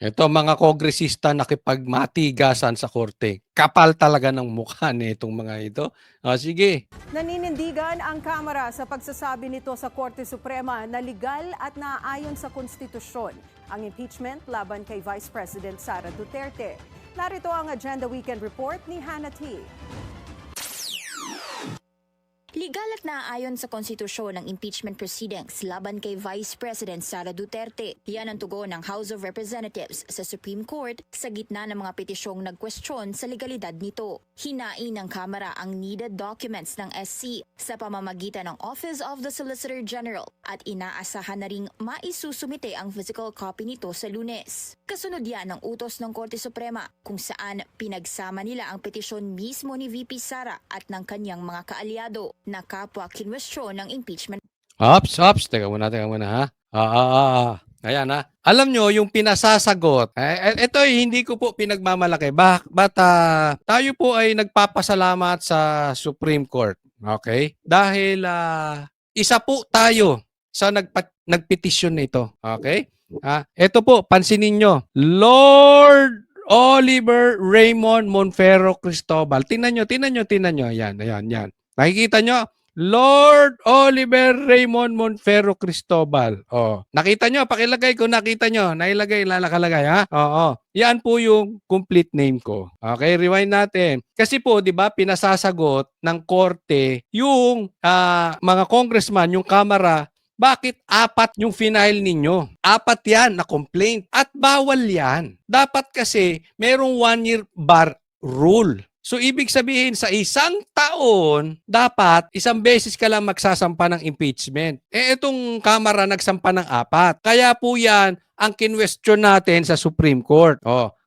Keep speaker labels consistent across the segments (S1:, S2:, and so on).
S1: Ito mga kongresista nakipagmatigasan sa korte. Kapal talaga ng mukha nitong mga ito. Sige.
S2: Naninindigan ang Kamara sa pagsasabi nito sa Korte Suprema na legal at naaayon sa konstitusyon ang impeachment laban kay Vice President Sara Duterte. Narito ang Agenda Weekend Report ni Hannah T.
S3: Legal at naaayon sa konstitusyon ng impeachment proceedings laban kay Vice President Sara Duterte. Yan ang tugon ng House of Representatives sa Supreme Court sa gitna ng mga petisyong nagkwestiyon sa legalidad nito. Hinain ng Kamara ang needed documents ng SC sa pamamagitan ng Office of the Solicitor General at inaasahan na ring maisusumite ang physical copy nito sa Lunes. Kasunod yan ng utos ng Korte Suprema kung saan pinagsama nila ang petisyon mismo ni VP Sara at ng kanyang mga kaalyado na kapwa kinwestiyon ng impeachment.
S1: Ops. Teka muna ha. Ayan ha. Alam nyo, yung pinasasagot, ito ay hindi ko po pinagmamalaki. Tayo po ay nagpapasalamat sa Supreme Court. Okay? Dahil isa po tayo sa nagpetisyon nito. Okay? Ito po, pansinin nyo. Lord Oliver Raymond Monferro Cristobal. Tingnan nyo. Yan. Nakikita nyo? Lord Oliver Raymond Monferro Cristobal. Nakita nyo? Pakilagay kung nakita nyo. Nakalagay ha? Oo. Yan po yung complete name ko. Okay, rewind natin. Kasi po, di ba, pinasasagot ng korte yung mga congressman, yung Kamara, bakit 4 yung final ninyo? 4 yan na complaint. At bawal yan. Dapat kasi merong 1-year bar rule. So, ibig sabihin, sa isang taon, dapat 1 beses ka lang magsasampa ng impeachment. Itong Kamara nagsampa ng 4. Kaya po yan ang kinwestiyon natin sa Supreme Court.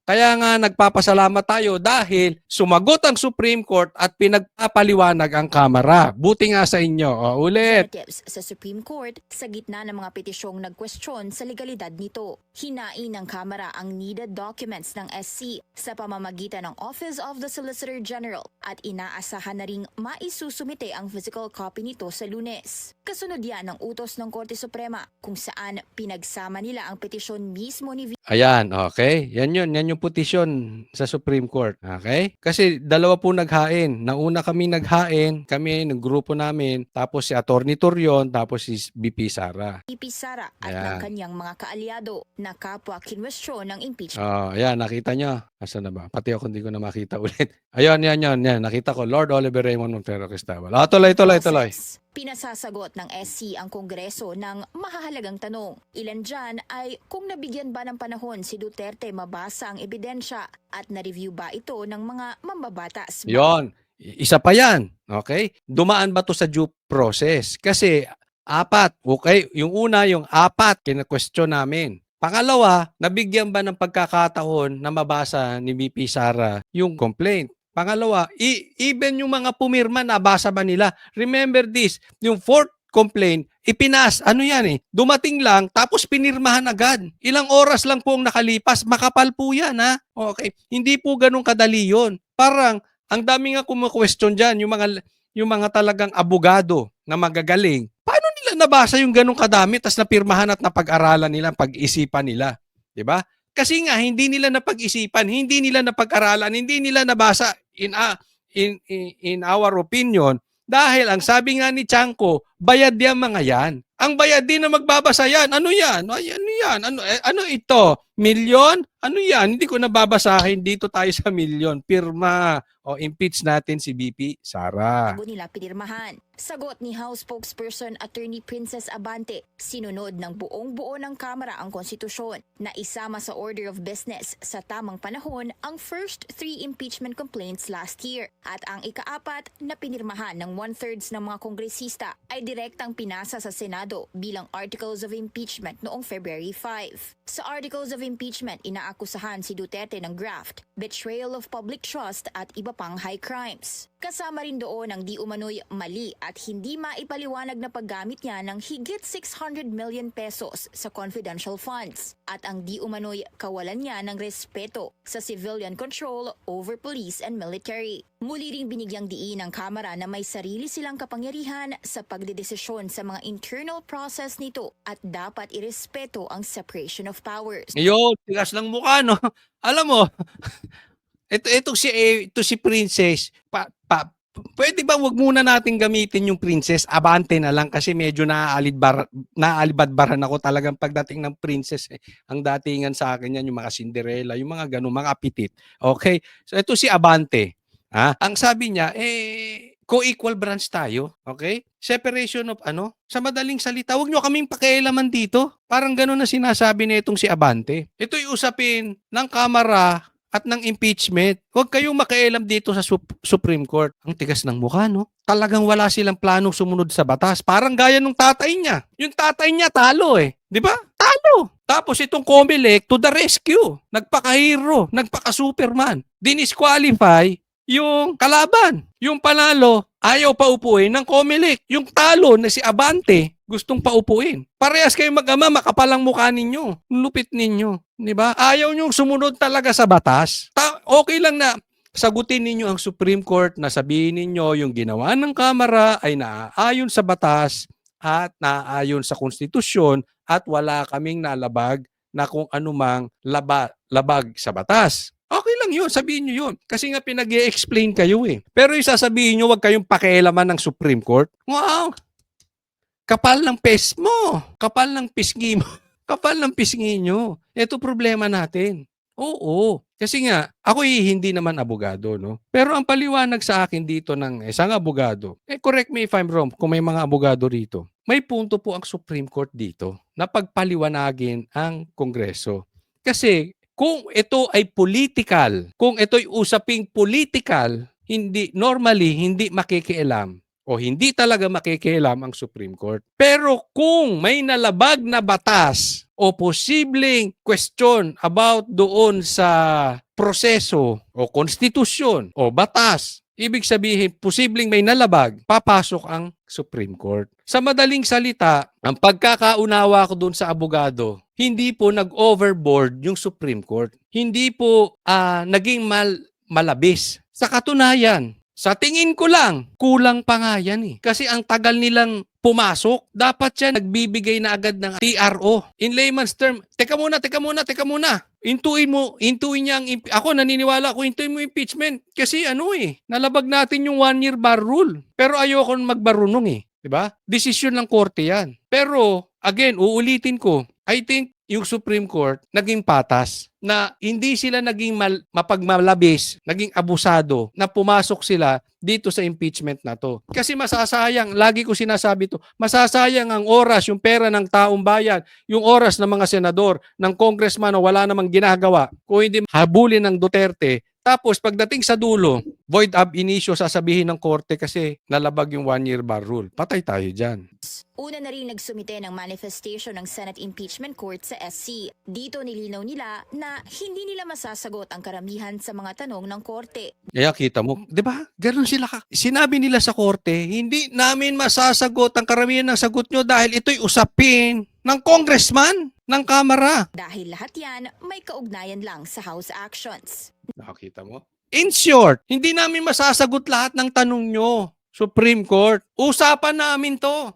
S1: Kaya nga nagpapasalamat tayo dahil sumagot ang Supreme Court at pinagpapaliwanag ang Kamara. Buti nga sa inyo. Ulit.
S3: Sa Supreme Court sa gitna ng mga petisyong nagkwestiyon sa legalidad nito. Hinain ng Kamara ang needed documents ng SC sa pamamagitan ng Office of the Solicitor General at inaasahan na ring maisusumite ang physical copy nito sa Lunes. Kasunod yan ng utos ng Korte Suprema kung saan pinagsama nila ang petisyon mismo ni
S1: Ayan, okay. Yan yung petisyon sa Supreme Court. Okay? Kasi dalawa po naghain. Nauna kami naghain, ng grupo namin, tapos si Attorney Torion, tapos si VP Sara.
S3: VP Sara at ng kanyang mga kaalyado na kapwa kinwestiyon ng impeachment.
S1: Ayan, nakita nyo. Asan na ba? Pati ako hindi ko na makita ulit. Ayan. Nakita ko, Lord Oliver Raymond Monferro Cristobal. Tuloy.
S3: Pinasasagot ng SC ang Kongreso ng mahahalagang tanong. Ilan dyan ay kung nabigyan ba ng panahon si Duterte mabasa ang ebidensya at na-review ba ito ng mga mambabatas.
S1: Yon, isa pa yan. Okay? Dumaan ba to sa due process? Kasi 4. Okay? Yung una, yung 4, kina-question namin. Pangalawa, nabigyan ba ng pagkakataon na mabasa ni VP Sara yung complaint? Pangalawa, even yung mga pumirma, nabasa ba nila? Remember this, yung 4th complaint, dumating lang, tapos pinirmahan agad. Ilang oras lang po ang nakalipas, makapal po yan, ha? Okay, hindi po ganun kadali yun. Parang, ang dami nga kumukwestiyon dyan, yung mga talagang abogado na magagaling. Paano nila nabasa yung ganun kadami, tas napirmahan at napag-aralan nila, pag-isipan nila? Diba? Kasi nga, hindi nila napag-isipan, hindi nila napag-aralan, hindi nila nabasa in our opinion, dahil ang sabi nga ni Chanko, bayad yan mga yan. Ang bayad din na magbabasa yan. Ano yan? Ano ito? Milyon? Ano yan? Hindi ko nababasahin. Dito tayo sa milyon. Pirma. Impeach natin si VP Sara.
S3: Bago nila pinirmahan. Sagot ni House Spokesperson Attorney Princess Abante, sinunod ng buong-buo ng Kamara ang konstitusyon na isama sa order of business sa tamang panahon ang first 3 impeachment complaints last year at ang ika-4 na pinirmahan ng 1/3 ng mga kongresista ay direktang pinasa sa Senado bilang Articles of Impeachment noong February 5. Sa Articles of Impeachment, inaakusahan si Duterte ng graft, betrayal of public trust at iba pang high crimes. Kasama rin doon ang di umano'y mali at hindi maipaliwanag na paggamit niya ng higit 600 million pesos sa confidential funds at ang di umano'y kawalan niya ng respeto sa civilian control over police and military. Muli ring binigyang diin ng Kamara na may sarili silang kapangyarihan sa pagdedesisyon sa mga internal process nito at dapat irespeto ang separation of powers.
S1: Ngayon, tigas ng mukha, no? Alam mo, ito si Princess, pwede ba wag muna natin gamitin yung Princess? Abante na lang kasi medyo naaalibadbaran ako talagang pagdating ng Princess. Ang datingan sa akin yan, yung mga Cinderella, yung mga ganun, mga apitit. Okay? So ito si Abante. Ang sabi niya, co-equal branch tayo. Okay? Separation of sa madaling salita, wag nyo kaming pakialaman dito. Parang ganun na sinasabi na itong si Abante. Ito'y usapin ng Kamara at ng impeachment. Huwag kayong makialam dito sa Supreme Court. Ang tigas ng mukha, no? Talagang wala silang planong sumunod sa batas. Parang gaya nung tatay niya. Yung tatay niya talo Di ba? Talo. Tapos itong Comelec to the rescue. Nagpaka-hero, nagpaka-superman. Dinisqualify yung kalaban. Yung panalo, ayaw pa upuin ng Comelec. Yung talo na si Abante, gustong paupuin. Parehas kayo mag-ama, makapalang mukha ninyo. Lupit ninyo. Di ba? Ayaw nyong sumunod talaga sa batas. Okay lang na sagutin ninyo ang Supreme Court na sabihin ninyo yung ginawa ng Kamara ay naaayon sa batas at naaayon sa konstitusyon at wala kaming nalabag na kung anumang labag sa batas. Okay lang yun, sabihin nyo yun. Kasi nga pinag-i-explain kayo Pero yung sasabihin nyo, wag kayong pakialaman ng Supreme Court. Wow! Kapal ng pes mo. Kapal ng pisngi mo. Kapal ng pisngi nyo. Ito problema natin. Oo. Kasi nga, ako hindi naman abogado, no? Pero ang paliwanag sa akin dito ng isang abogado, correct me if I'm wrong, kung may mga abogado rito, may punto po ang Supreme Court dito na pagpaliwanagin ang Kongreso. Kasi kung ito ay political, kung ito'y usaping political, hindi makikialam o hindi talaga makikialam ang Supreme Court. Pero kung may nalabag na batas o posibleng question about doon sa proseso o konstitusyon o batas, ibig sabihin, posibleng may nalabag, papasok ang Supreme Court. Sa madaling salita, ang pagkakaunawa ko doon sa abogado, hindi po nag-overboard yung Supreme Court. Hindi po naging malabis. Sa katunayan, sa tingin ko lang, kulang pa nga yan Kasi ang tagal nilang pumasok, dapat yan nagbibigay na agad ng TRO. In layman's term, teka muna. Intuin niya ako naniniwala ko, intuin mo impeachment. Kasi nalabag natin yung 1-year bar rule. Pero ayoko magbarunong Diba? Desisyon ng korte yan. Pero, again, uulitin ko, I think yung Supreme Court naging patas na hindi sila naging mapagmalabis, naging abusado na pumasok sila dito sa impeachment na to. Kasi masasayang, lagi ko sinasabi to, masasayang ang oras, yung pera ng taong bayan, yung oras ng mga senador, ng congressman na wala namang ginagawa, kung hindi habulin ng Duterte. Tapos pagdating sa dulo, void ab initio sasabihin ng korte kasi nalabag yung 1-year bar rule. Patay tayo dyan.
S3: Una na rin nagsumite ng manifestation ng Senate Impeachment Court sa SC. Dito nilinaw nila na hindi nila masasagot ang karamihan sa mga tanong ng korte.
S1: Kaya kita mo, di ba? Ganun sila. Sinabi nila sa korte, hindi namin masasagot ang karamihan ng sagot nyo dahil ito'y usapin ng congressman, ng Kamara.
S3: Dahil lahat yan may kaugnayan lang sa House actions.
S1: Nakita mo? In short, hindi namin masasagot lahat ng tanong nyo, Supreme Court. Usapan namin to.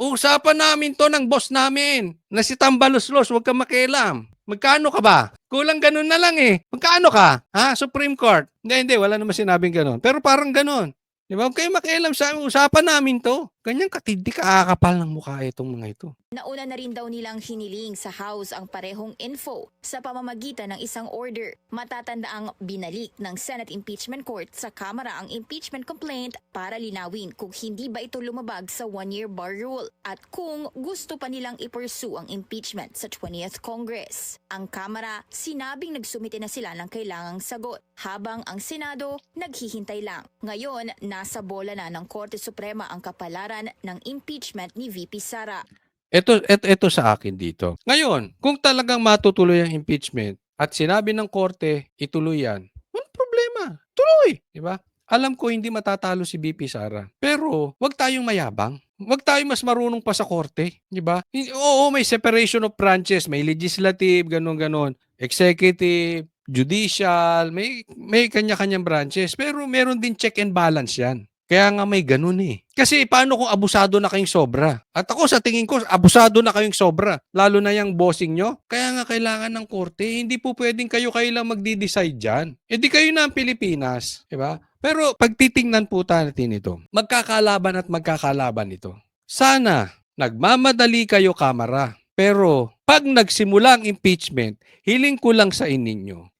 S1: Usapan namin to ng boss namin na si Tambaloslos, huwag kang makialam. Magkano ka ba? Kulang ganun na lang Magkano ka? Supreme Court? Hindi, wala naman sinabing ganun. Pero parang ganun. Di ba? Huwag kayong makialam sa amin. Usapan namin to. Ganyang katindi kakapal ng mukha itong mga ito.
S3: Nauna na rin daw nilang hiniling sa House ang parehong info sa pamamagitan ng isang order. Matatanda ang binalik ng Senate Impeachment Court sa Kamara ang impeachment complaint para linawin kung hindi ba ito lumabag sa 1-year bar rule at kung gusto pa nilang i-pursue ang impeachment sa 20th Congress. Ang Kamara sinabing nagsumite na sila ng kailangang sagot habang ang Senado naghihintay lang. Ngayon, nasa bola na ng Korte Suprema ang kapalaran ng impeachment ni VP Sara.
S1: Ito sa akin dito. Ngayon, kung talagang matutuloy ang impeachment at sinabi ng korte, ituloy yan, walang problema. Tuloy. Di ba? Alam ko hindi matatalo si VP Sara. Pero wag tayong mayabang. Wag tayong mas marunong pa sa korte, di ba? Oo, may separation of branches, may legislative, ganon-ganon, executive, judicial, may kanya-kanyang branches, pero meron din check and balance 'yan. Kaya nga may ganun eh. Kasi paano kung abusado na kayong sobra? At ako sa tingin ko, abusado na kayong sobra. Lalo na yung bossing nyo. Kaya nga kailangan ng korte. Hindi po pwedeng kayo lang magdi-decide dyan. E di kayo na ang Pilipinas. Diba? Pero pag titingnan po natin ito, magkakalaban at magkakalaban ito. Sana nagmamadali kayo, Kamara. Pero pag nagsimula ang impeachment, hiling ko lang sa inyo,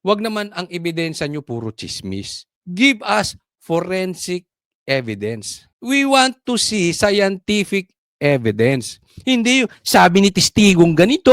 S1: wag naman ang ebidensya nyo puro chismis. Give us forensic evidence. We want to see scientific evidence. Hindi yung sabi ni testigong ganito,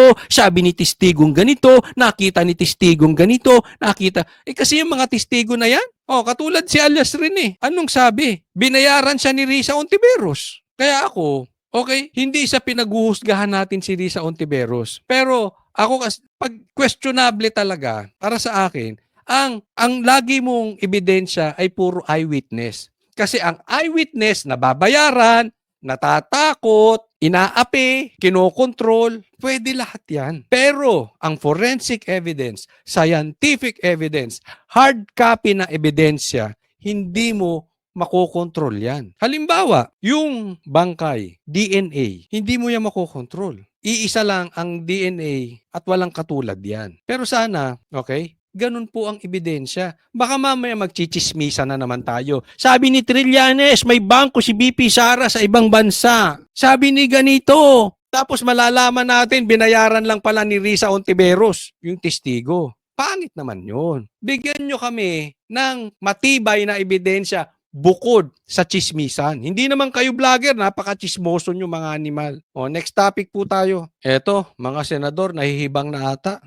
S1: nakita ni testigong ganito, nakita. Kasi yung mga testigo na yan, katulad si alias rin eh. Anong sabi? Binayaran siya ni Risa Ontiveros. Kaya ako, okay, hindi sa pinaguhusgahan natin si Risa Ontiveros. Pero ako, pag questionable talaga, para sa akin, ang lagi mong ebidensya ay puro eyewitness. Kasi ang eyewitness nababayaran, natatakot, inaapi, kinokontrol, pwede lahat yan. Pero ang forensic evidence, scientific evidence, hard copy na ebidensya, hindi mo makokontrol yan. Halimbawa, yung bangkay, DNA, hindi mo yan makokontrol. Iisa lang ang DNA at walang katulad yan. Pero sana, okay, ganun po ang ebidensya. Baka mamaya magchichismisa na naman tayo. Sabi ni Trillanes, may bangko si BP Sara sa ibang bansa. Sabi ni ganito. Tapos malalaman natin, binayaran lang pala ni Risa Ontiveros, yung testigo. Pangit naman yun. Bigyan nyo kami ng matibay na ebidensya bukod sa chismisan. Hindi naman kayo vlogger, napaka-chismoso nyo mga animal. Next topic po tayo. Eto, mga senador, nahihibang na ata.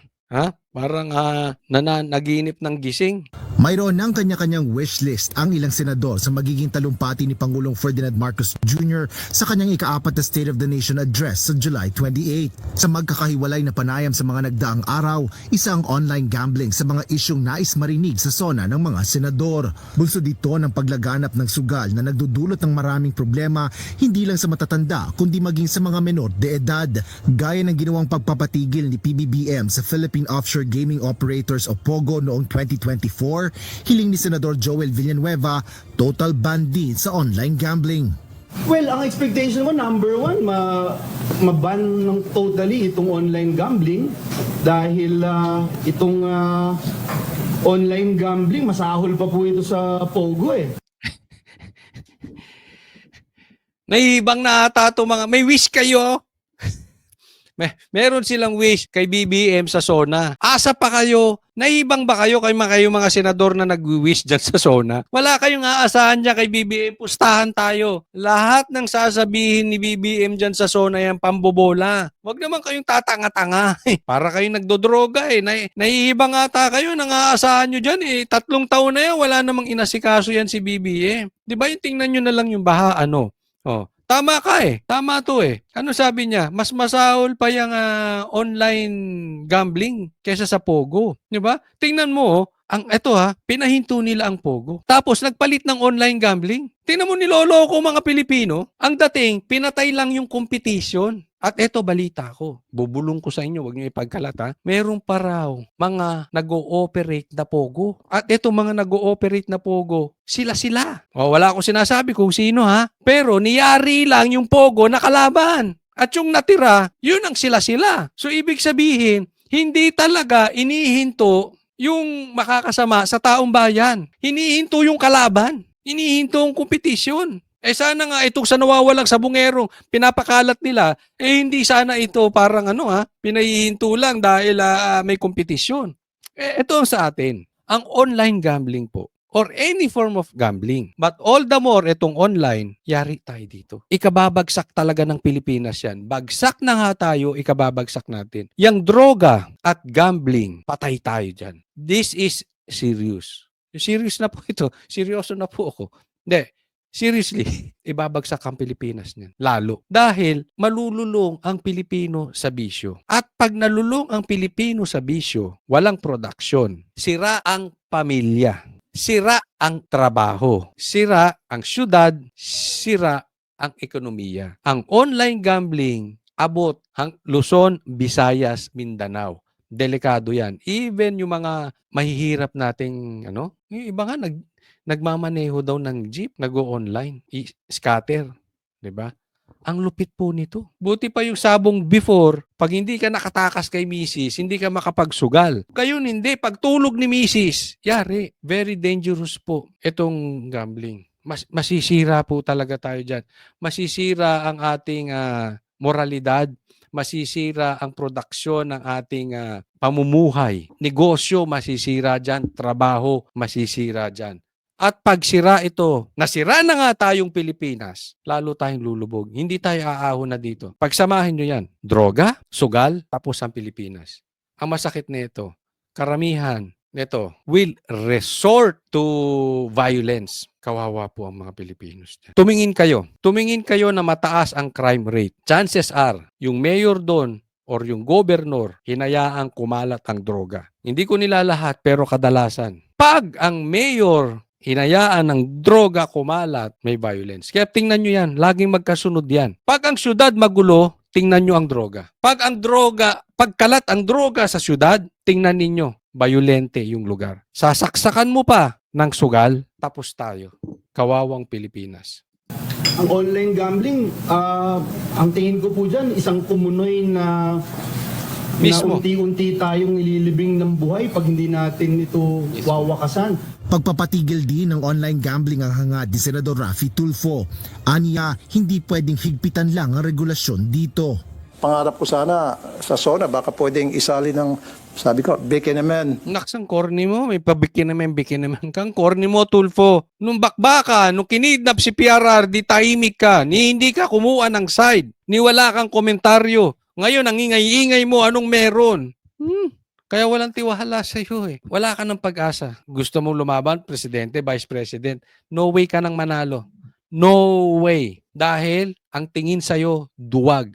S1: Parang naginip ng gising.
S4: Mayroon ng kanya-kanyang wishlist ang ilang senador sa magiging talumpati ni Pangulong Ferdinand Marcos Jr. sa kanyang ika-4 na State of the Nation Address sa July 28. Sa magkakahiwalay na panayam sa mga nagdaang araw, isa ang online gambling sa mga isyong nais marinig sa sona ng mga senador. Bunso dito ng paglaganap ng sugal na nagdudulot ng maraming problema hindi lang sa matatanda kundi maging sa mga menor de edad. Gaya ng ginawang pagpapatigil ni PBBM sa Philippine Offshore Gaming Operators o POGO noong 2024, hiling ni Senador Joel Villanueva, total ban din sa online gambling.
S5: Well, ang expectation ko, number one, maban ng totally itong online gambling dahil itong online gambling, masahol pa po ito sa POGO eh.
S1: Nahihibang na ata ito mga, may wish kayo. Meron silang wish kay BBM sa SONA. Asa pa kayo? Nahibang ba kayo mga senador na nag-wish dyan sa SONA? Wala kayong aasahan dyan kay BBM. Pustahan tayo. Lahat ng sasabihin ni BBM dyan sa SONA yan pambobola. Huwag naman kayong tatanga-tanga. Para kayong nagdodroga eh. Nahihibang ata kayo. Nang-aasahan nyo dyan eh. 3 taon na yan. Wala namang inasikaso yan si BBM. Di ba yung tingnan nyo na lang yung baha Tama ka eh. Tama to eh. Ano sabi niya? Mas masahol pa yung online gambling kaysa sa Pogo. Di ba? Tingnan mo, pinahinto nila ang Pogo. Tapos nagpalit ng online gambling. Tingnan mo niloloko mga Pilipino. Ang dating, pinatay lang yung competition. At eto balita ko. Bubulong ko sa inyo, wag niyo ipagkalat. Meron pa raw mga nag-ooperate na Pogo. At eto mga nag-ooperate na Pogo, sila. Wala akong sinasabi kung sino Pero niyari lang yung Pogo na kalaban. At yung natira, yun ang sila. So ibig sabihin, hindi talaga inihinto yung makakasama sa taong bayan. Hinihinto yung kalaban. Hinihinto ang kompetisyon. Sana nga itong sa nawawalang sabungerong pinapakalat nila, hindi sana ito parang pinahihinto lang dahil may kompetisyon. Ito sa atin, ang online gambling po, or any form of gambling. But all the more, itong online, yari tayo dito. Ikababagsak talaga ng Pilipinas yan. Bagsak na nga tayo, ikababagsak natin. Yang droga at gambling, patay tayo dyan. This is serious. Serious na po ito. Seryoso na po ako. Hindi. Seriously, ibabagsak ang Pilipinas niyan. Lalo. Dahil malululong ang Pilipino sa bisyo. At pag nalulong ang Pilipino sa bisyo, walang production. Sira ang pamilya. sira ang trabaho, sira ang syudad, sira ang ekonomiya. Ang online gambling, abot Luzon, Visayas, Mindanao. Delikado yan. Even yung mga mahihirap nating, yung iba nga nagmamaneho daw ng jeep, nag-o-online, scatter. 'Di ba? Ang lupit po nito. Buti pa yung sabong before, pag hindi ka nakatakas kay misis, hindi ka makapagsugal. Ngayon hindi, pag tulog ni misis, yari, very dangerous po itong gambling. Masisira po talaga tayo dyan. Masisira ang ating moralidad, masisira ang produksyon ng ating pamumuhay. Negosyo masisira dyan, trabaho masisira dyan. At pag sira ito, nasira na nga tayong Pilipinas, lalo tayong lulubog. Hindi tayo aahon na dito. Pagsamahin nyo yan, droga, sugal, tapos ang Pilipinas. Ang masakit nito, karamihan nito will resort to violence. Kawawa po ang mga Pilipinos. Tumingin kayo na mataas ang crime rate. Chances are, yung mayor doon or yung governor, hinayaang kumalat ang droga. Hindi ko nilalahat pero kadalasan. Pag ang mayor hinayaan ng droga kumalat, may violence. Kaya tingnan nyo yan, laging magkasunod yan. Pag ang syudad magulo, tingnan nyo ang droga. Pagkalat ang droga sa syudad, tingnan ninyo, violente yung lugar. Sasaksakan mo pa ng sugal, tapos tayo. Kawawang Pilipinas.
S5: Ang online gambling, ang tingin ko po dyan, isang kumunoy na
S1: Mismo.
S5: unti-unti tayong nililibing ng buhay pag hindi natin ito wawakasan.
S4: Pagpapatigil din ng online gambling ang hangad ni Senador Raffy Tulfo. Aniya, hindi pwedeng higpitan lang ang regulasyon dito.
S6: Pangarap ko sana sa SONA, baka pwedeng isali ng, sabi ko, Bekenemen.
S1: Naksang corny mo, may pabikin naman kang corny mo, Tulfo. Nung bakbaka, nung kinidnap si PRR, di tahimik ka, hindi ka kumuha ng side, ni wala kang komentaryo. Ngayon, ang ingay-ingay mo, anong meron? Kaya walang tiwala sa iyo eh. Wala ka ng pag-asa. Gusto mong lumaban, presidente, vice president, no way ka nang manalo. No way. Dahil ang tingin sa iyo, duwag.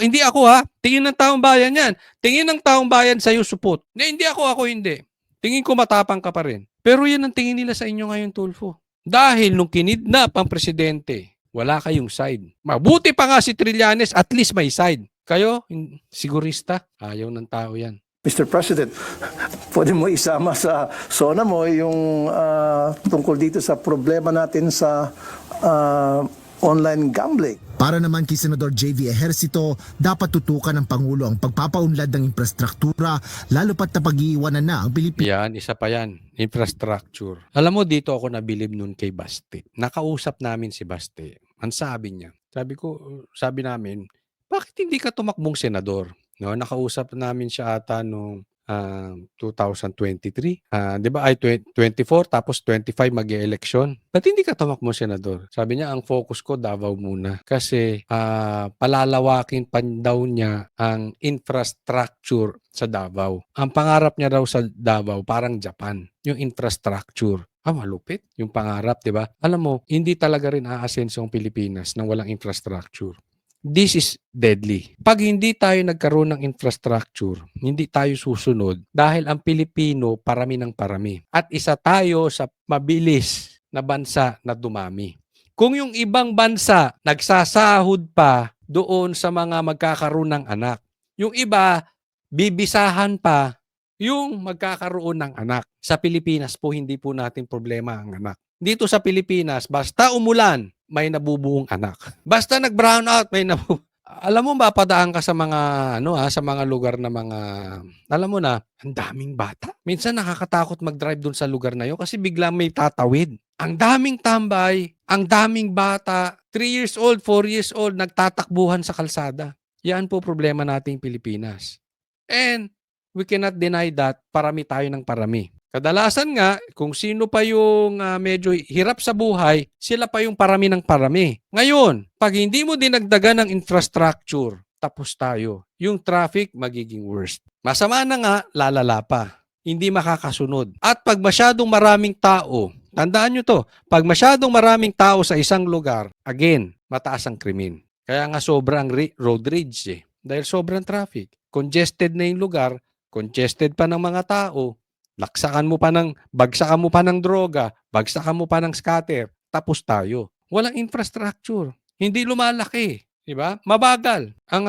S1: Hindi ako ha. Tingin ng taong bayan yan. Tingin ng taong bayan sa iyo, supot. Hindi ako hindi. Tingin ko matapang ka pa rin. Pero yan ang tingin nila sa inyo ngayon, Tulfo. Dahil nung kinidnap ang presidente, wala kayong side. Mabuti pa nga si Trillanes, at least may side. Kayo, sigurista, ayaw ng tao yan.
S6: Mr. President, pwede mo isama sa SONA mo yung tungkol dito sa problema natin sa online gambling.
S4: Para naman kay Senador JV Ejercito, dapat tutukan ng Pangulo ang pagpapaunlad ng infrastruktura, lalo pat na pag-iiwanan na ang Pilipinas.
S1: Yan, isa pa yan. Infrastructure. Alam mo, dito ako nabilib nun kay Baste. Nakausap namin si Baste. Ang sabi niya, sabi namin, bakit hindi ka tumakbong senador? No, nakausap namin siya ata noong 2023. 'Di ba? Ay 24 tapos 25 mag-e-election. Ba't hindi ka tumakbo senador? Sabi niya, ang focus ko Davao muna kasi palalawakin pa daw niya ang infrastructure sa Davao. Ang pangarap niya daw sa Davao parang Japan, yung infrastructure. Malupit yung pangarap, 'di ba? Alam mo, hindi talaga rin aasenso ang Pilipinas nang walang infrastructure. This is deadly. Pag hindi tayo nagkaroon ng infrastructure, hindi tayo susunod dahil ang Pilipino parami ng parami. At isa tayo sa mabilis na bansa na dumami. Kung yung ibang bansa nagsasahod pa doon sa mga magkakaroon ng anak, yung iba bibisahan pa yung magkakaroon ng anak. Sa Pilipinas po, hindi po natin problema ang anak. Dito sa Pilipinas, basta umulan, may nabubuong anak. Basta nag-brown out, may Alam mo, mapadaan ka sa mga sa mga lugar na mga alam mo na, ang daming bata. Minsan nakakatakot mag-drive doon sa lugar na 'yon kasi biglang may tatawid. Ang daming tambay, ang daming bata, 3 years old, 4 years old nagtatakbuhan sa kalsada. Yan po problema nating Pilipinas. And we cannot deny that parami tayo ng parami. Kadalasan nga, kung sino pa yung medyo hirap sa buhay, sila pa yung parami ng parami. Ngayon, pag hindi mo dinagdagan ng infrastructure, tapos tayo. Yung traffic, magiging worst. Masama na nga, lalala pa. Hindi makakasunod. At pag masyadong maraming tao, tandaan nyo to, pag masyadong maraming tao sa isang lugar, again, mataas ang krimen. Kaya nga sobrang road rage Dahil sobrang traffic. Congested na yung lugar, congested pa ng mga tao, Bagsakan mo pa ng droga, bagsakan mo pa ng scatter, tapos tayo. Walang infrastructure. Hindi lumalaki. Diba? Mabagal. Ang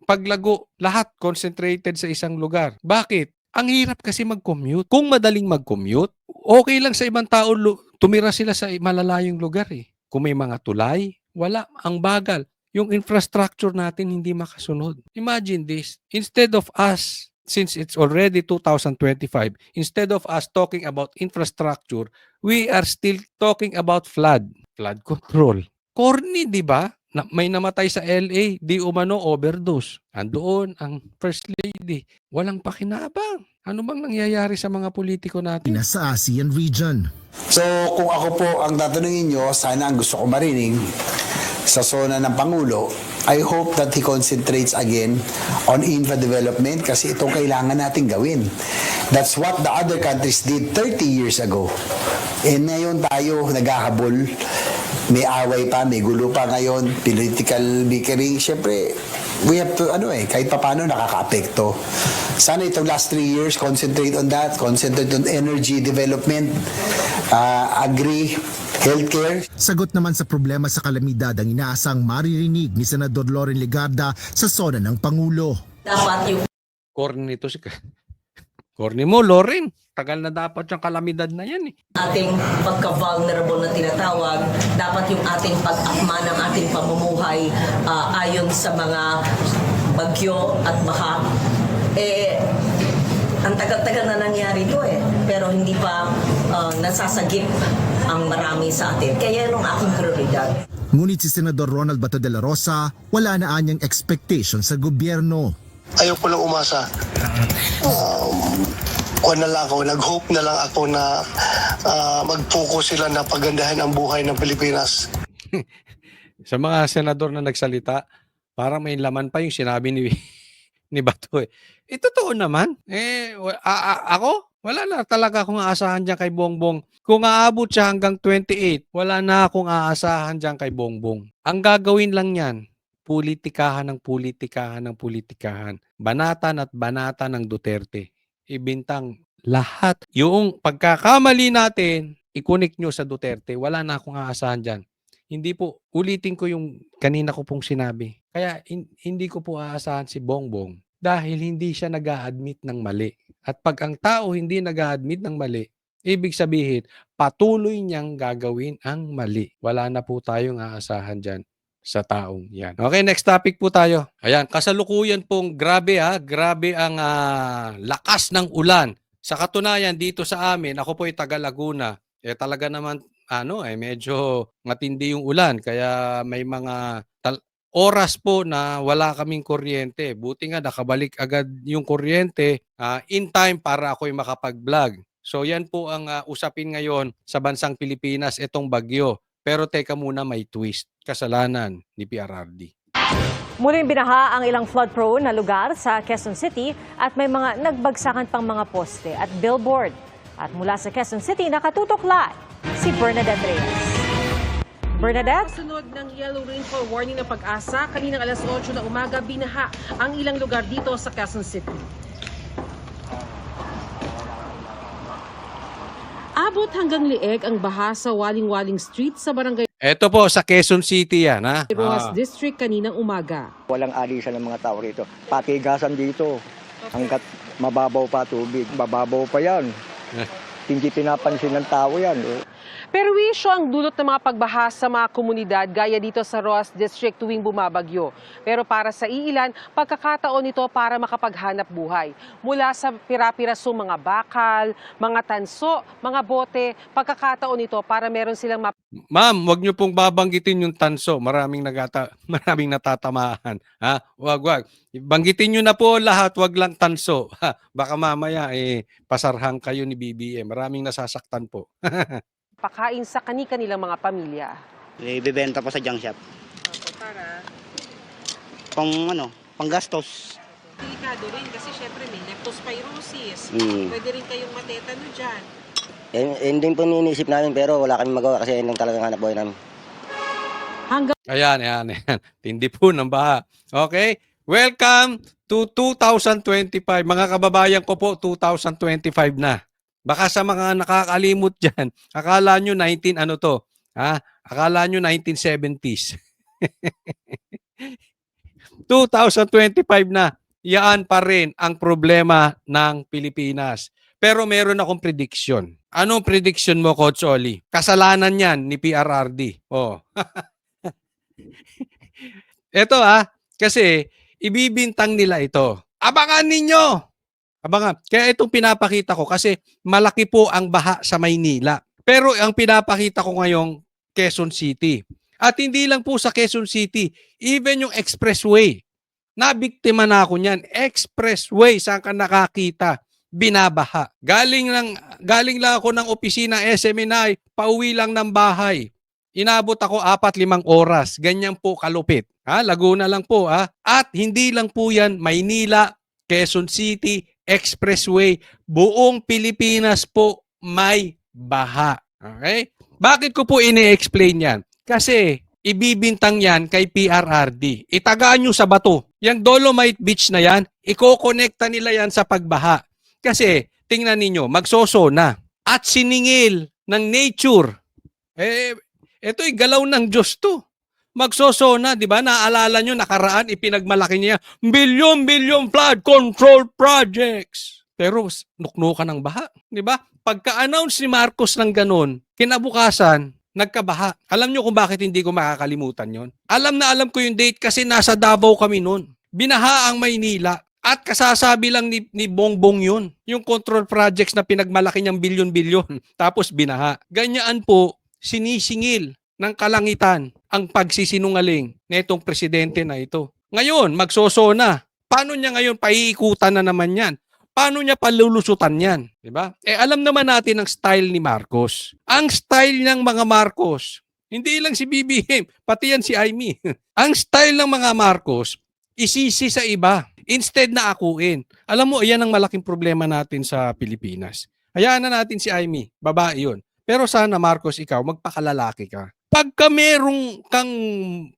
S1: paglago, lahat concentrated sa isang lugar. Bakit? Ang hirap kasi mag-commute. Kung madaling mag-commute, okay lang sa ibang tao tumira sila sa malalayong lugar eh. Kung may mga tulay, wala. Ang bagal. Yung infrastructure natin hindi makasunod. Imagine this. Instead of us, since it's already 2025, instead of us talking about infrastructure, we are still talking about flood control. Corny, di ba? May namatay sa LA, di umano overdose. Andoon ang First Lady. Walang pakinabang. Ano bang nangyayari sa mga politiko natin?
S4: Sa ASEAN region.
S7: So kung ako po ang tatanungin nyo, sana ang gusto ko marinig sa SONA ng Pangulo, I hope that he concentrates again on infra development kasi itong kailangan natin gawin. That's what the other countries did 30 years ago. And ngayon tayo naghahabol, may away pa, may gulo pa ngayon, political bickering. Siyempre, we have to, kahit papano nakaka-apekto. Sana itong last 3 years, concentrate on that, concentrate on energy development, agri, healthcare.
S4: Sagot naman sa problema sa kalamidad ang inaasang maririnig ni Senador Loren Legarda sa SONA ng Pangulo.
S8: Dapat yung
S1: Corny nito si Corny mo, Loren. Tagal na dapat yung kalamidad na yan eh.
S8: ating pagka-vulnerable na tinatawag, dapat yung ating pag-akma ng ating pamumuhay ayon sa mga bagyo at baha. Ang tagal-tagal na nangyari ito pero hindi pa nasasagip ang marami sa atin. Kaya yun ang aking prioridad.
S4: Ngunit si Senador Ronald Bato de la Rosa, wala na anyang expectation sa gobyerno.
S9: Ayoko lang umasa. Nag-hope na lang ako na mag-focus sila na pagandahin ang buhay ng Pilipinas.
S1: Sa mga senador na nagsalita, parang may laman pa yung sinabi ni Bato eh. Totoo naman. Ako, wala na talaga akong aasahan dyan kay Bongbong. Kung aabot siya hanggang 28, wala na akong aasahan dyan kay Bongbong. Ang gagawin lang yan, politikahan ng politikahan ng politikahan. Banatan at banatan ng Duterte. Ibintang lahat. Yung pagkakamali natin, i-connect nyo sa Duterte. Wala na akong aasahan dyan. Hindi po, ulitin ko yung kanina ko pong sinabi. Kaya hindi ko po aasahan si Bongbong dahil hindi siya nag-a-admit ng mali. At pag ang tao hindi nag-a-admit ng mali, ibig sabihin, patuloy niyang gagawin ang mali. Wala na po tayong aasahan dyan sa taong yan. Okay, next topic po tayo. Ayan, kasalukuyan pong grabe ang lakas ng ulan. Sa katunayan dito sa amin, ako po ay taga Laguna. Talaga naman medyo matindi yung ulan kaya may mga oras po na wala kaming kuryente. Buti nga nakabalik agad yung kuryente in time para ako'y makapag-vlog. So yan po ang usapin ngayon sa bansang Pilipinas, itong bagyo. Pero teka muna, may twist. Kasalanan ni PRRD.
S2: Muling binaha ang ilang flood-prone na lugar sa Quezon City at may mga nagbagsakan pang mga poste at billboard. At mula sa Quezon City, nakatutok live si Bernadette Reyes. Bernadette?
S10: Sunod ng yellow rainfall warning ng Pag-asa, kaninang alas 8 ng umaga, binaha ang ilang lugar dito sa Quezon City. Abot hanggang lieg ang baha sa Waling-Waling Street sa barangay
S1: Ito po sa Quezon City yan, ha?
S10: Rojas District kaninang umaga.
S11: Walang alisan ng mga tao rito. Patigasan dito. Hanggat mababaw pa tubig. Mababaw pa yan. Hindi pinapansin ng tao yan.
S10: Pero wisyo ang dulot ng mga pagbaha sa mga komunidad gaya dito sa Rojas District tuwing bumabagyo. Pero para sa iilan, pagkakataon ito para makapaghanap buhay. Mula sa pira-pirasong mga bakal, mga tanso, mga bote, pagkakataon ito para meron silang
S1: Ma'am, wag niyo pong babanggitin yung tanso. Maraming natatamaan. Ha? Wag. Banggitin niyo na po lahat, wag lang tanso. Ha? Baka mamaya pasarhang kayo ni BBM. Maraming nasasaktan po.
S10: pakain sa kani-kanilang mga pamilya.
S11: Ibebenta po sa junk shop.
S10: Para
S11: Panggastos.
S10: delikado rin kasi syempre may leptospirosis. Pwede rin kayong matetano dyan.
S11: Hindi po ninisip namin pero wala kami magawa kasi yun lang talagang hanap buhay namin.
S1: Ayan. Tindi po ng baha. Okay? Welcome to 2025. Mga kababayan ko po, 2025 na. Baka sa mga nakakalimot dyan, akala nyo 19 ano to, ha? Akala nyo 1970s. 2025 na, yaan pa rin ang problema ng Pilipinas. Pero meron akong prediction. Anong prediction mo, Coach Oli? Kasalanan yan ni PRRD. Oh. Ito kasi ibibintang nila ito. Abangan ninyo! Abangan. Kaya itong pinapakita ko kasi malaki po ang baha sa Maynila. Pero ang pinapakita ko ngayong Quezon City. At hindi lang po sa Quezon City, even yung expressway. Nabiktima na ako niyan. Expressway, saan ka nakakita? Binabaha. Galing lang ako ng opisina SMNI, pauwi lang ng bahay. Inabot ako 4-5 oras. Ganyan po kalupit. Laguna lang po. At hindi lang po yan Maynila, Quezon City, Expressway, buong Pilipinas po may baha. Okay? Bakit ko po ini-explain yan? Kasi ibibintang yan kay PRRD. Itagaan nyo sa bato. Yung Dolomite Beach na yan, ikokonekta nila yan sa pagbaha. Kasi, tingnan ninyo, magsosona at siningil ng nature. Ito'y galaw ng Diyos to. Magsosona, di ba? Naalala nyo, nakaraan, ipinagmalaki niya, billion flood control projects. Pero, nuknukan ng baha. Di ba? Pagka-announce ni Marcos ng ganun, kinabukasan, nagkabaha. Alam nyo kung bakit hindi ko makakalimutan yon? Alam na alam ko yung date kasi nasa Davao kami noon. Binaha ang Maynila. At kasasabi lang ni Bongbong yun. Yung control projects na pinagmalaki niyang bilyon-bilyon. Tapos binaha. Ganyan po, sinisingil ng kalangitan ang pagsisinungaling nitong presidente na ito. Ngayon, magsosona. Paano niya ngayon paiikutan na naman yan? Paano niya palulusutan yan? Diba? Alam naman natin ang style ni Marcos. Ang style ng mga Marcos, hindi lang si BBM, pati yan si Aimee. Ang style ng mga Marcos, isisi sa iba. Instead na akuin. Alam mo, yan ang malaking problema natin sa Pilipinas. Hayaan na natin si Aimee, babae yun. Pero sana Marcos, ikaw, magpakalalaki ka. Pagka merong kang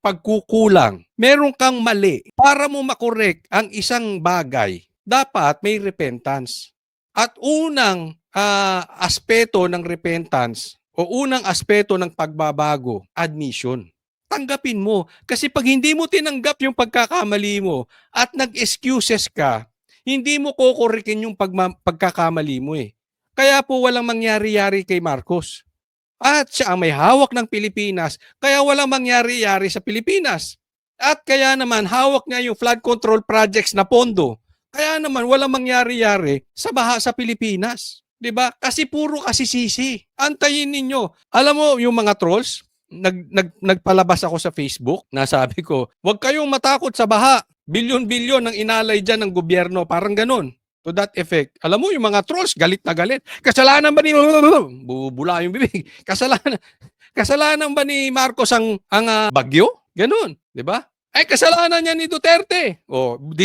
S1: pagkukulang, merong kang mali, para mo makorek ang isang bagay, dapat may repentance. At unang aspeto ng repentance o unang aspeto ng pagbabago, admission. Tanggapin mo. Kasi pag hindi mo tinanggap yung pagkakamali mo at nag-excuses ka, hindi mo kokorikin yung pagkakamali mo eh. Kaya po walang mangyari-yari kay Marcos. At siya ang may hawak ng Pilipinas, kaya walang mangyari-yari sa Pilipinas. At kaya naman hawak niya yung flood control projects na pondo. Kaya naman walang mangyari-yari sa baha sa Pilipinas. 'Di ba? Kasi puro kasisisi. Antayin ninyo. Alam mo yung mga trolls, nagpalabas ako sa Facebook, nasabi ko, huwag kayong matakot sa baha. Bilyon-bilyon ang inalay dyan ng gobyerno. Parang ganun. To that effect. Alam mo, yung mga trolls, galit na galit. Kasalanan ba ni... Bubula yung bibig. Kasalanan ba ni Marcos ang bagyo? Ganun. Di ba? Ay, kasalanan niya ni Duterte.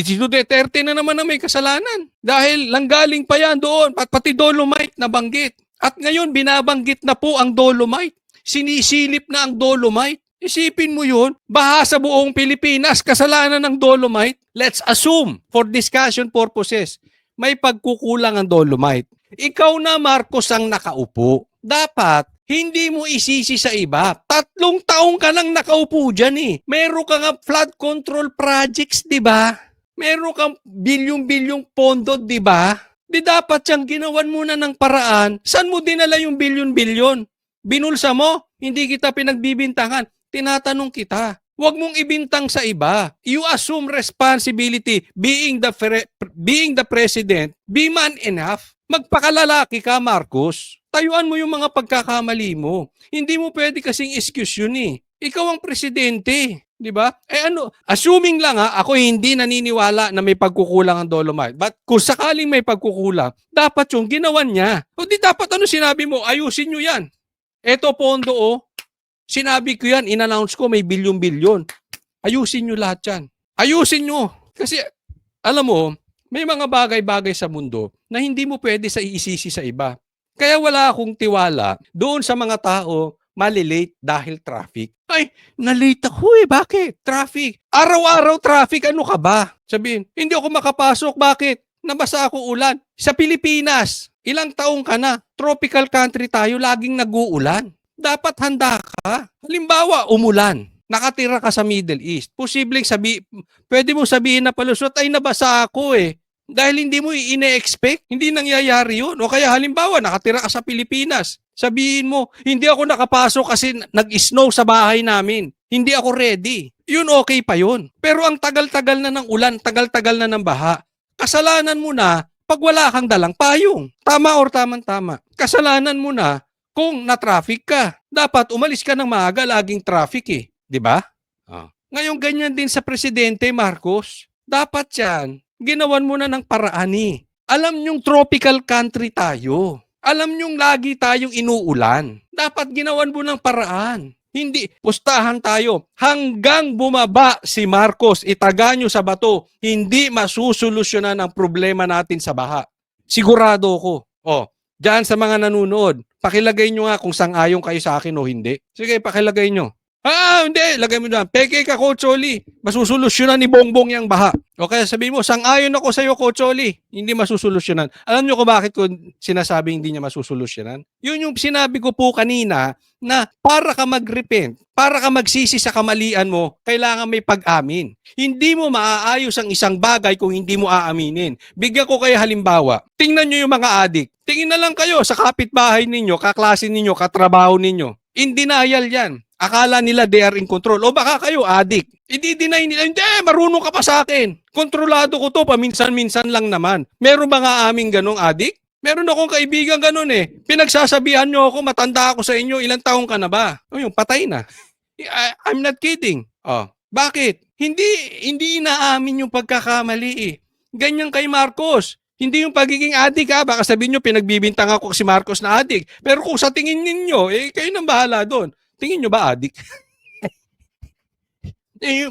S1: Si Duterte na naman na may kasalanan. Dahil langgaling pa yan doon. Pati Dolomite nabanggit. At ngayon, binabanggit na po ang Dolomite. Sinisilip na ang Dolomite. Isipin mo yun, baha sa buong Pilipinas, kasalanan ng Dolomite. Let's assume, for discussion purposes, may pagkukulang ang Dolomite. Ikaw na, Marcos, ang nakaupo. Dapat, hindi mo isisi sa iba. 3 taong ka nang nakaupo dyan eh. Meron ka nga flood control projects, di ba? Meron kang bilyong-bilyong pondo, di ba? Di dapat siyang ginawan muna ng paraan. Saan mo dinala yung bilyon-bilyon? Binulsa mo, hindi kita pinagbibintangan. Tinatanong kita, huwag mong ibintang sa iba. You assume responsibility. Being the president, be man enough. Magpakalalaki ka, Marcos. Tayuan mo yung mga pagkakamali mo. Hindi mo pwede kasing excuse yun eh. Ikaw ang presidente. Di ba? Assuming lang ako hindi naniniwala na may pagkukulang ang Dolomite. But kung sakaling may pagkukulang, dapat yung ginawan niya. O di dapat sinabi mo, ayusin nyo yan. Eto pondo sinabi ko yan, in-announce ko may bilyon-bilyon. Ayusin nyo lahat yan. Ayusin nyo. Kasi, alam mo, may mga bagay-bagay sa mundo na hindi mo pwede sa iisisi sa iba. Kaya wala akong tiwala doon sa mga tao, malilate dahil traffic. Ay, nalate ako eh. Bakit? Traffic. Araw-araw traffic. Ano ka ba? Sabihin, hindi ako makapasok. Bakit? Nabasa ako ulan. Sa Pilipinas, ilang taong ka na? Tropical country tayo, laging nag-uulan. Dapat handa ka. Halimbawa, umulan. Nakatira ka sa Middle East. Pwede mo sabihin na palusot, ay nabasa ako eh. Dahil hindi mo ine-expect, hindi nangyayari yun. O kaya halimbawa, nakatira ka sa Pilipinas. Sabihin mo, hindi ako nakapasok kasi nag-snow sa bahay namin. Hindi ako ready. Yun okay pa yun. Pero ang tagal-tagal na ng ulan, tagal-tagal na ng baha. Kasalanan mo na pag wala kang dalang payong. Tama or tamang-tama. Kasalanan mo na kung na-traffic ka. Dapat umalis ka ng maaga, laging traffic eh. Di ba? Ngayon ganyan din sa Presidente Marcos. Dapat yan, ginawan mo na ng paraan eh. Alam nyong tropical country tayo. Alam nyong lagi tayong inuulan. Dapat ginawan mo ng paraan. Hindi, pustahan tayo. Hanggang bumaba si Marcos, itaga nyo sa bato, hindi masusolusyonan ang problema natin sa baha. Sigurado ko. Diyan sa mga nanonood, pakilagay nyo nga kung sang-ayon kayo sa akin o hindi. Sige, pakilagay nyo. Hindi. Lagay mo na. Peke ka, Coach Oli. Masusolusyonan ni Bongbong yung baha. O kaya sabihin mo, sang-ayon ako sa iyo, Coach Oli. Hindi masusolusyonan. Alam nyo ko bakit ko sinasabing hindi niya masusolusyonan? Yun yung sinabi ko po kanina na para ka mag-repent, para ka magsisi sa kamalian mo, kailangan may pag-amin. Hindi mo maaayos ang isang bagay kung hindi mo aaminin. Bigyan ko kayo halimbawa. Tingnan nyo yung mga adik. Tingin na lang kayo sa kapitbahay ninyo, kaklase ninyo, katrabaho ninyo. In denial yan. Akala nila they are in control. O baka kayo, addict. I-deny nila, hindi, marunong ka pa sa akin. Kontrolado ko to, paminsan-minsan lang naman. Meron ba nga aming ganong addict? Meron akong kaibigan ganon eh. Pinagsasabihan nyo ako, matanda ako sa inyo, ilang taong ka na ba? Yung patay na. I'm not kidding. Bakit? Hindi inaamin yung pagkakamali eh. Ganyan kay Marcos. Hindi yung pagiging addict ha. Baka sabihin nyo, pinagbibintang ako si Marcos na addict. Pero kung sa tingin ninyo, kayo nang bahala doon. Tingin nyo ba addict?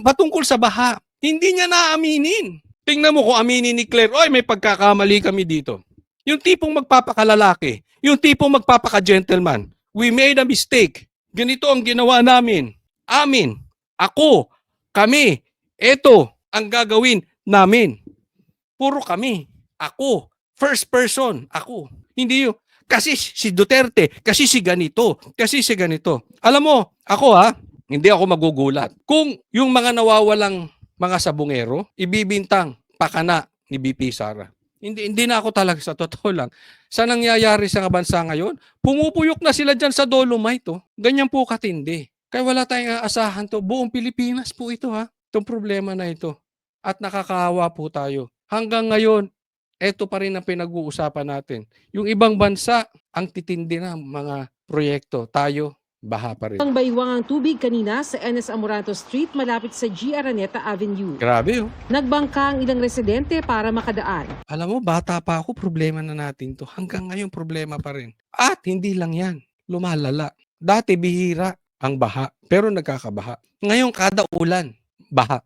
S1: Patungkol sa baha, hindi niya naaminin. Tingnan mo kung aminin ni Claire, may pagkakamali kami dito. Yung tipong magpapakalalaki, yung tipong magpapaka-gentleman, we made a mistake. Ganito ang ginawa namin. Amin, ako, kami, eto ang gagawin namin. Puro kami, ako, first person, ako. Hindi yung, kasi si Duterte, kasi si ganito, kasi si ganito. Alam mo, ako hindi ako magugulat. Kung yung mga nawawalang mga sabungero, ibibintang pakana ni BP Sara. Hindi na ako talaga sa totoo lang. Sa nangyayari sa bansa ngayon, pumupuyok na sila dyan sa Dolomite. Ganyan po katindi. Kaya wala tayong aasahan to. Buong Pilipinas po ito itong problema na ito. At nakakaawa po tayo. Hanggang ngayon, eto pa rin ang pinag-uusapan natin. Yung ibang bansa, ang titindi na mga proyekto. Tayo, baha pa rin.
S10: Ang baywang ang tubig kanina sa NS Amoranto Street malapit sa G. Araneta Avenue.
S1: Grabe
S10: Nagbangka ang ilang residente para makadaan.
S1: Alam mo, bata pa ako, problema na natin to. Hanggang ngayon, problema pa rin. At hindi lang yan, lumalala. Dati bihira ang baha, pero nagkakabaha. Ngayon, kada ulan, baha.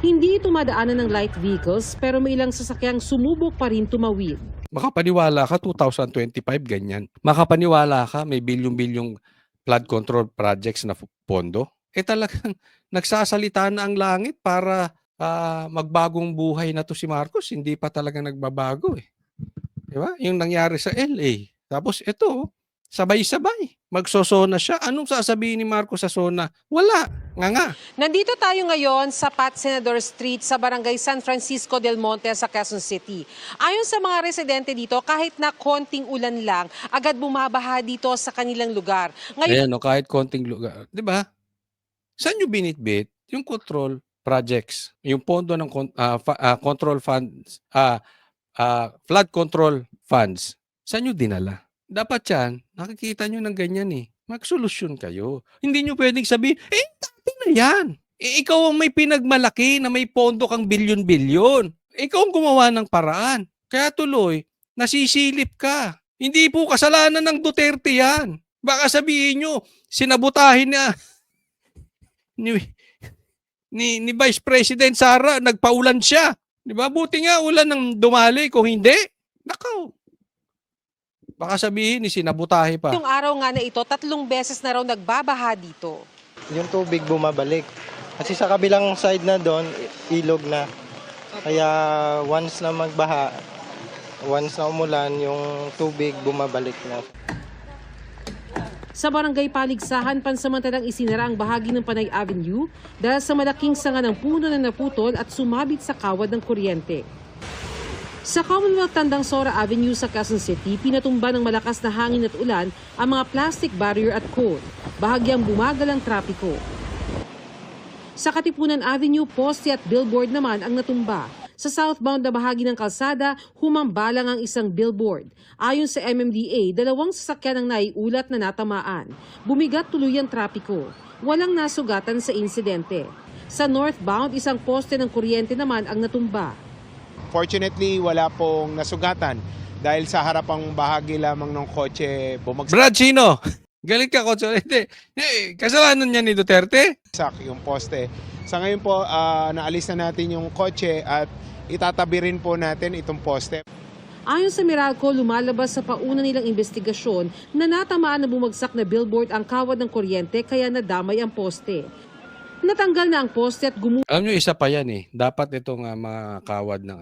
S10: Hindi ito madaanan ng light vehicles pero may ilang sasakyang sumubok pa rin tumawid.
S1: Makapaniwala ka, 2025, ganyan. Makapaniwala ka, may bilyong-bilyong flood control projects na pondo. Talagang nagsasalita na ang langit para magbagong buhay na to si Marcos. Hindi pa talaga nagbabago eh. Diba? Yung nangyari sa LA. Tapos ito, sabay-sabay. Magsosona siya. Anong sasabihin ni Marcos sa sona? Wala. Nga.
S10: Nandito tayo ngayon sa Pat Senador Street sa Barangay San Francisco del Monte sa Quezon City. Ayon sa mga residente dito, kahit na konting ulan lang, agad bumabaha dito sa kanilang lugar.
S1: Ngayon, kahit konting lugar. Diba? Saan nyo binitbit yung control projects? Yung pondo ng control funds, flood control funds. Saan nyo dinala? Dapat yan, nakikita nyo ng ganyan eh. Magsolusyon kayo. Hindi nyo pwedeng sabihin, dati na yan. Ikaw ang may pinagmalaki na may pondo kang bilyon-bilyon. Ikaw ang gumawa ng paraan. Kaya tuloy, nasisilip ka. Hindi po kasalanan ng Duterte yan. Baka sabihin nyo, sinabutahin na ni Vice President Sara, nagpaulan siya. Di ba? Buti nga ulan ng dumali. Kung hindi, nakaw. Baka sabihin, sinabutahe pa.
S10: Yung araw nga na ito, 3 beses na raw nagbabaha dito.
S12: Yung tubig bumabalik. Kasi sa kabilang side na doon, ilog na. Kaya once na magbaha, once na umulan, yung tubig bumabalik na.
S10: Sa barangay Paligsahan, pansamantalang isinara ang bahagi ng Panay Avenue dahil sa malaking sanga ng puno na naputol at sumabit sa kawad ng kuryente. Sa Commonwealth Tandang Sora Avenue sa Quezon City, pinatumba ng malakas na hangin at ulan ang mga plastic barrier at cone, bahagyang bumagal ang trapiko. Sa Katipunan Avenue, poste at billboard naman ang natumba. Sa southbound na bahagi ng kalsada, humambalang ang isang billboard. Ayon sa MMDA, 2 sasakyan ang naiulat na natamaan. Bumigat tuloy ang trapiko. Walang nasugatan sa insidente. Sa northbound, isang poste ng kuryente naman ang natumba.
S13: Fortunately, wala pong nasugatan dahil sa harapang bahagi lamang ng kotse bumagsak
S1: Brad, sino? Galit ka, Kotso. Hindi. Kasalanan niya ni Duterte?
S13: yung poste. Sa ngayon po, naalis na natin yung kotse at itatabi rin po natin itong poste.
S10: Ayon sa Meralco, lumalabas sa pauna nilang investigasyon na natamaan na bumagsak na billboard ang kawad ng kuryente kaya nadamay ang poste. Natanggal na ang poste at
S1: Alam nyo, isa pa yan eh. Dapat itong mga kawad ng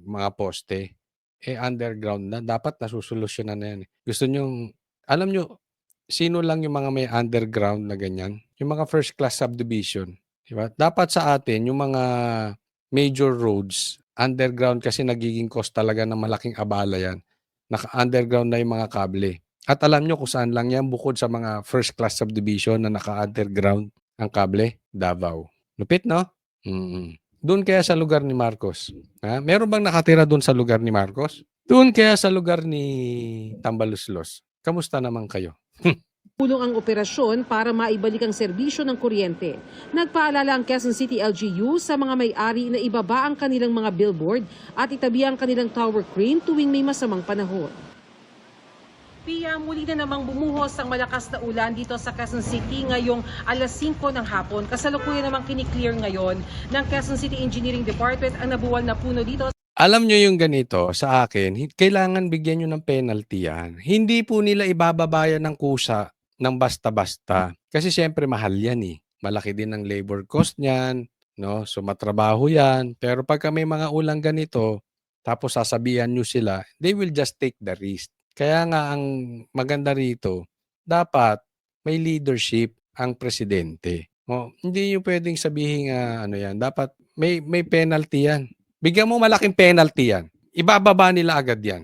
S1: mga poste, underground na. Dapat nasusolusyonan na yan. Gusto nyo, alam nyo, sino lang yung mga may underground na ganyan? Yung mga first class subdivision. Diba? Dapat sa atin, yung mga major roads, underground kasi nagiging cost talaga ng malaking abala yan. Naka-underground na yung mga kable. At alam nyo kung saan lang yan bukod sa mga first class subdivision na naka-underground ang kable? Davao. Lupit, no? Doon kaya sa lugar ni Marcos. Ha? Meron bang nakatira doon sa lugar ni Marcos? Doon kaya sa lugar ni Tambaluslos. Kamusta naman kayo?
S10: Pulong ang operasyon para maibalik ang serbisyo ng kuryente. Nagpaalala ang Quezon City LGU sa mga may-ari na ibaba ang kanilang mga billboard at itabi ang kanilang tower crane tuwing may masamang panahon. Pia, muli na namang bumuhos ang malakas na ulan dito sa Quezon City ngayong alas 5 ng hapon. Kasalukuyan namang kiniklear ngayon ng Quezon City Engineering Department ang nabuwal na puno dito.
S1: Alam nyo yung ganito, sa akin, kailangan bigyan nyo ng penalty yan. Hindi po nila ibababayan ng kusa ng basta-basta. Kasi siyempre mahal yan eh. Malaki din ang labor cost niyan, no? So matrabaho yan. Pero pagka may mga ulang ganito, tapos sasabihan nyo sila, they will just take the risk. Kaya nga ang maganda rito, dapat may leadership ang presidente. Hindi nyo pwedeng sabihin yan. Dapat may penalty yan. Bigyan mo malaking penalty yan. Ibababa nila agad yan.